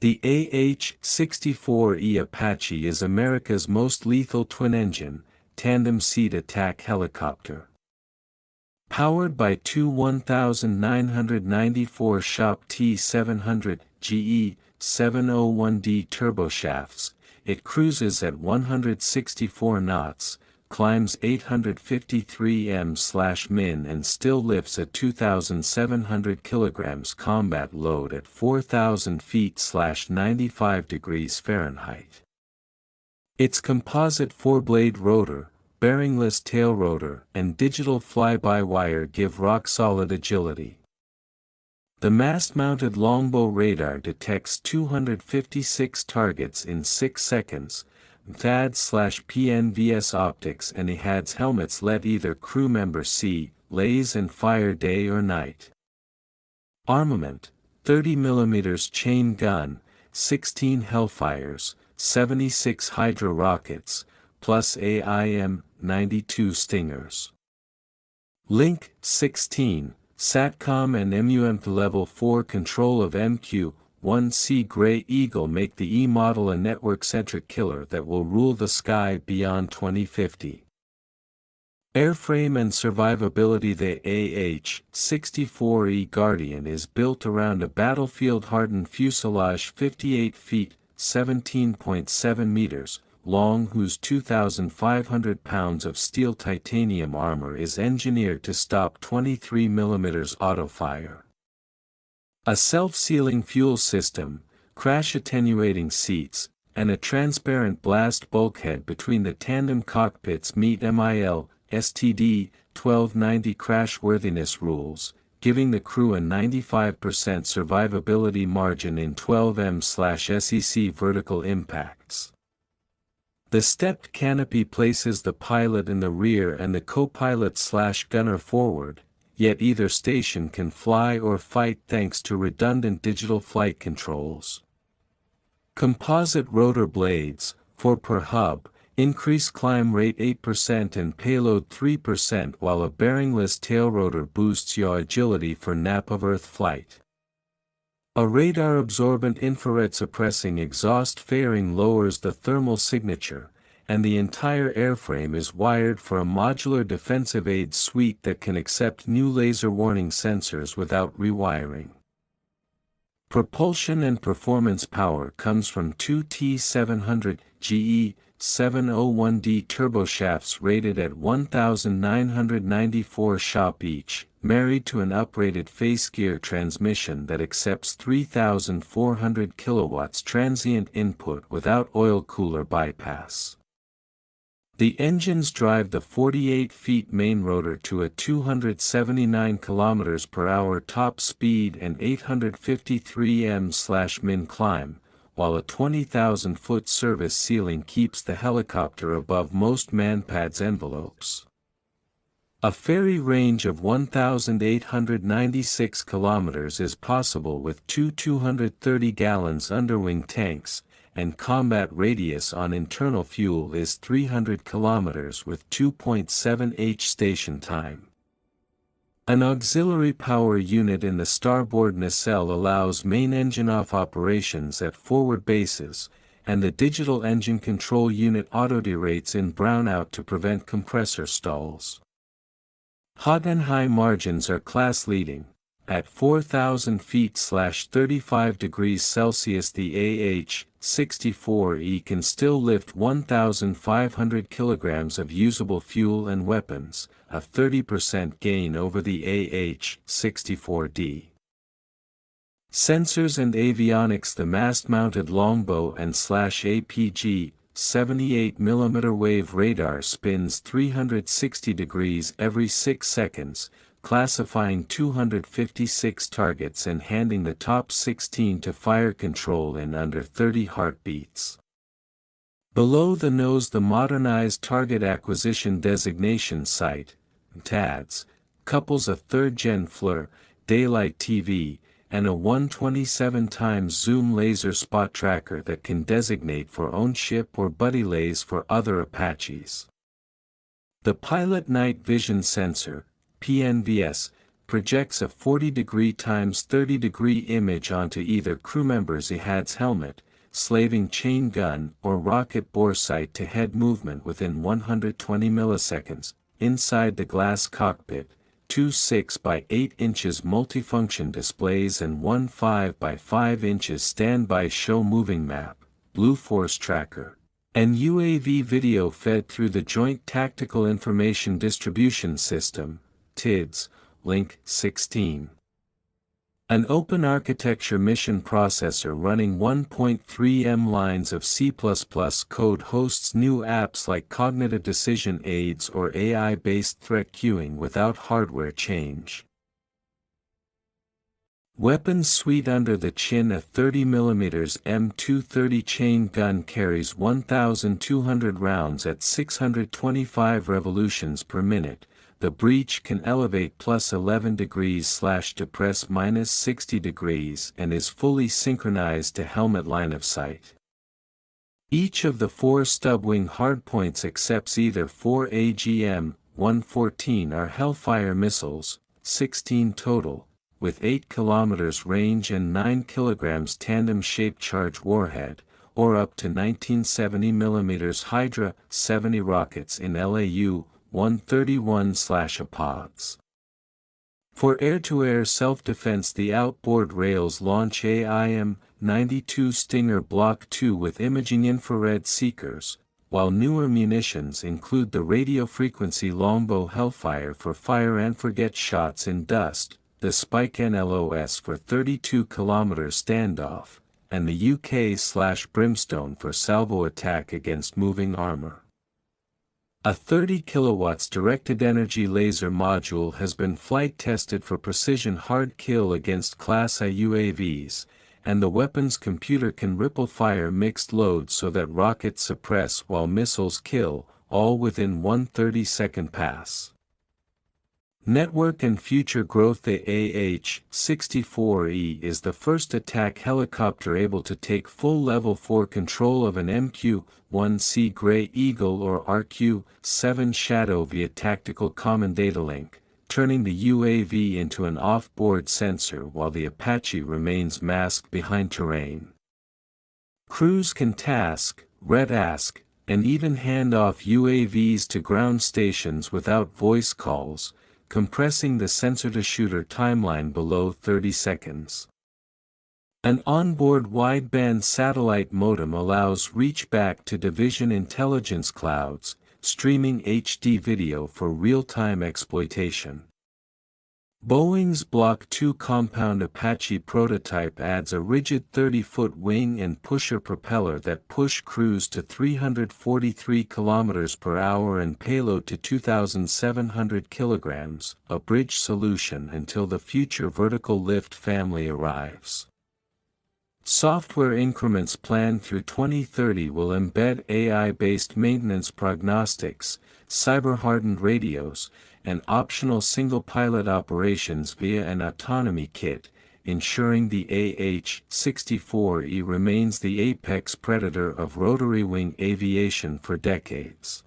The AH-64E Apache is America's most lethal twin-engine, tandem-seat attack helicopter. Powered by two 1994 Shop T700 GE 701D turboshafts, it cruises at 164 knots, climbs 853 m/min and still lifts a 2,700 kg combat load at 4,000 feet/95 degrees Fahrenheit. Its composite four-blade rotor, bearingless tail rotor, and digital fly-by-wire give rock-solid agility. The mast-mounted Longbow radar detects 256 targets in 6 seconds. THAAD/PNVS optics and AH helmets let either crew member see, laze and fire day or night. Armament: 30mm chain gun, 16 Hellfires, 76 Hydra rockets, plus AIM-92 Stingers. Link: 16, SATCOM and MUMP Level 4 control of MQ-1C Grey Eagle make the E model a network-centric killer that will rule the sky beyond 2050. Airframe and survivability: the AH-64E Guardian is built around a battlefield-hardened fuselage 58 feet, 17.7 meters, long, whose 2,500 pounds of steel titanium armor is engineered to stop 23mm auto-fire. A self-sealing fuel system, crash-attenuating seats, and a transparent blast bulkhead between the tandem cockpits meet MIL, STD, 1290 crashworthiness rules, giving the crew a 95% survivability margin in 12 m/SEC vertical impacts. The stepped canopy places the pilot in the rear and the co-pilot/gunner forward, yet either station can fly or fight thanks to redundant digital flight controls. Composite rotor blades, 4 per hub, increase climb rate 8% and payload 3%, while a bearingless tail rotor boosts yaw agility for nap-of-earth flight. A radar-absorbent infrared suppressing exhaust fairing lowers the thermal signature, and the entire airframe is wired for a modular defensive aids suite that can accept new laser warning sensors without rewiring. Propulsion and performance power comes from two T700 GE 701D turboshafts rated at 1,994 Shop each, married to an uprated face gear transmission that accepts 3,400 kilowatts transient input without oil cooler bypass. The engines drive the 48 feet main rotor to a 279 km/h top speed and 853 m/min climb, while a 20,000-foot service ceiling keeps the helicopter above most manpads envelopes. A ferry range of 1,896 kilometers is possible with two 230-gallon underwing tanks, and combat radius on internal fuel is 300 kilometers with 2.7 h station time. An auxiliary power unit in the starboard nacelle allows main engine off operations at forward bases, and the digital engine control unit auto-derates in brownout to prevent compressor stalls. Hot and high margins are class-leading. At 4,000 feet/35 degrees Celsius, the AH-64E can still lift 1,500 kilograms of usable fuel and weapons, a 30% gain over the AH-64D. Sensors and avionics: the mast-mounted Longbow and /APG 78mm wave radar spins 360 degrees every 6 seconds, classifying 256 targets and handing the top 16 to fire control in under 30 heartbeats. Below the nose, the modernized Target Acquisition Designation Site, TADS, couples a 3rd-gen FLIR, daylight TV, and a 127x zoom laser spot tracker that can designate for own ship or buddy lays for other Apaches. The Pilot Night Vision Sensor, PNVS, projects a 40° x 30° image onto either crewmember's AH helmet, slaving chain gun or rocket bore sight to head movement within 120 milliseconds. Inside the glass cockpit, two 6 by 8 inches multifunction displays and one 5 by 5 inches standby show moving map, Blue Force Tracker, and UAV video fed through the Joint Tactical Information Distribution System, TIDS, Link 16. An open architecture mission processor running 1.3 M lines of C++ code hosts new apps like cognitive decision aids or AI-based threat queuing without hardware change. Weapons suite under the chin. A 30mm M230 chain gun carries 1,200 rounds at 625 revolutions per minute. The breech can elevate +11° to press -60° and is fully synchronized to helmet line of sight. Each of the 4 stubwing hardpoints accepts either 4 AGM-114 or Hellfire missiles, 16 total, with 8 km range and 9 kg tandem-shaped charge warhead, or up to 1970mm Hydra 70 rockets in LAU 131/Apache. For air-to-air self-defense, the outboard rails launch AIM-92 Stinger Block II with imaging infrared seekers, while newer munitions include the radio frequency Longbow Hellfire for fire-and-forget shots in dust, the Spike NLOS for 32 km standoff, and the UK/Brimstone for salvo attack against moving armor. A 30 kW directed energy laser module has been flight tested for precision hard kill against Class I UAVs, and the weapon's computer can ripple fire mixed load so that rockets suppress while missiles kill, all within one 30-second pass. Network and future growth. The AH-64E is the first attack helicopter able to take full Level 4 control of an MQ-1C Grey Eagle or RQ-7 Shadow via tactical common data link, turning the UAV into an off-board sensor while the Apache remains masked behind terrain. Crews can task, red ask, and even hand off UAVs to ground stations without voice calls, compressing the sensor-to-shooter timeline below 30 seconds. An onboard wideband satellite modem allows reach back to division intelligence clouds, streaming HD video for real-time exploitation. Boeing's Block II compound Apache prototype adds a rigid 30-foot wing and pusher propeller that push cruise to 343 km/h and payload to 2,700 kg, a bridge solution until the future vertical lift family arrives. Software increments planned through 2030 will embed AI-based maintenance prognostics, cyber-hardened radios, and optional single-pilot operations via an autonomy kit, ensuring the AH-64E remains the apex predator of rotary-wing aviation for decades.